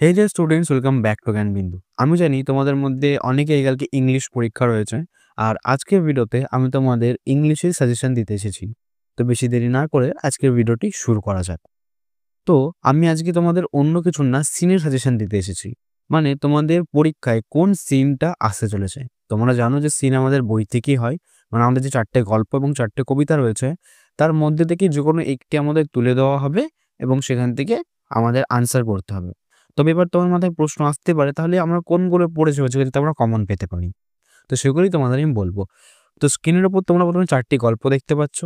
হেই যে students, welcome back to জ্ঞানবিন্দু। আমি জানি তোমাদের মধ্যে অনেকেই কালকে ইংলিশ পরীক্ষা রয়েছে। আর আজকের ভিডিওতে আমি তোমাদের ইংলিশের সাজেশন দিতে এসেছি। তো বেশি দেরি না করে আজকের ভিডিওটি শুরু করা যাক। তো আমি আজকে তোমাদের অন্য কিছু না, সিনের সাজেশন দিতে এসেছি। মানে তোমাদের পরীক্ষায় কোন সিনটা আসতে চলেছে। তোমরা জানো যে সিন আমাদের বই থেকেই হয়। মানে আমাদের যে 4টে গল্প এবং 4টে কবিতা রয়েছে, তার মধ্যে থেকে যেকোনো একটি আমাদের তুলে দেওয়া হবে এবং সেখান থেকে আমাদের আনসার করতে হবে। তবে এবার তোমার মাথায় প্রশ্ন আসতে পারে, তাহলে আমরা কোনগুলো পড়েছি যাতে আমরা কমন পেতে পারি। তো সেগুলোই তোমাদের আমি বলবো। তো স্ক্রিনের উপর তোমরা প্রথমে 4টি গল্প দেখতে পাচ্ছ।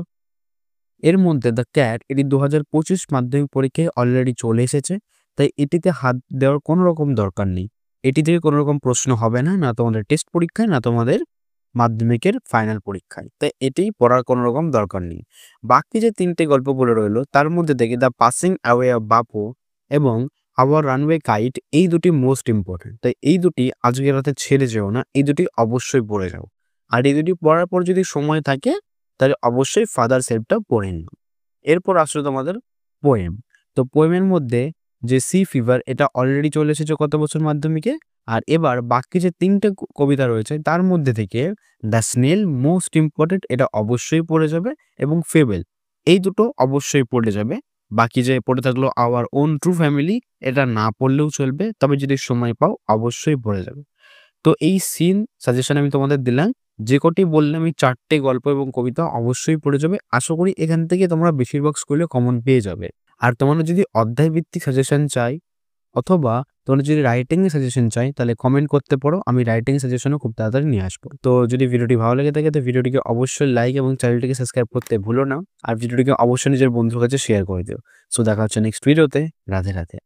এর মধ্যে দ্য ক্যাট এটি 2025 মাধ্যমিক পরীক্ষায় অলরেডি চলে এসেছে, তাই এটিতে হাত দেওয়ার কোনো রকম দরকার নেই। এটি থেকে কোনো রকম প্রশ্ন হবে না, না তোমাদের টেস্ট পরীক্ষায়, না তোমাদের মাধ্যমিকের ফাইনাল পরীক্ষায়। তাই এটি পড়ার কোনো রকম দরকার নেই। বাকি যে 3টে গল্প বলে রইলো, তার মধ্যে থেকে দ্য পাসিং অ্যাওয়ে অফ বাপু এবং আওয়ার রানওয়ে কাইট, এই দুটি মোস্ট ইম্পর্টেন্ট। তাই এই দুটি আজকের রাতে ছেড়ে যেও না, এই দুটি অবশ্যই পড়ে যাও। আর এই দুটি পড়ার পর যদি সময় থাকে, তাহলে অবশ্যই ফাদার সেলফটা পড়ে নিও। এরপর আসলো তোমাদের পোয়েম। তো পোয়েমের মধ্যে যে সি ফিভার, এটা অলরেডি চলে এসেছে গত বছর মাধ্যমিকে। আর এবার বাকি যে 3টে কবিতা রয়েছে, তার মধ্যে থেকে দ্য স্নেল মোস্ট ইম্পর্টেন্ট, এটা অবশ্যই পড়ে যাবে, এবং ফেবেল, এই দুটো অবশ্যই পড়ে যাবে। বাকি যে পড়ে থাকলো আওয়ার ওন ট্রু ফ্যামিলি, এটা না পড়লেও চলবে, তবে যদি সময় পাও অবশ্যই পড়ে যাবে। তো এই সিন সাজেশন আমি তোমাদের দিলাম। যে কটি বললাম, এই 4টে গল্প এবং কবিতা অবশ্যই পড়ে যাবে। আশা করি এখান থেকে তোমরা বেশিরভাগ স্কুলে কমন পেয়ে যাবে। আর তোমরা যদি অধ্যায় ভিত্তিক সাজেশন চাই, অথবা তোমরা যদি রাইটিং এর সাজেশন চাই, তাহলে কমেন্ট করতে পারো। আমি রাইটিং সাজেশনও খুব তাড়াতাড়ি নিয়ে আসবো। তো যদি ভিডিওটি ভালো লেগে থাকে, তো ভিডিওটিকে অবশ্যই লাইক এবং চ্যানেলটিকে সাবস্ক্রাইব করতে ভুলো না। আর ভিডিওটিকে অবশ্যই নিজের বন্ধুর কাছে শেয়ার করে দিও। সো দেখা হচ্ছে নেক্সট ভিডিওতে। রাধে রাধে।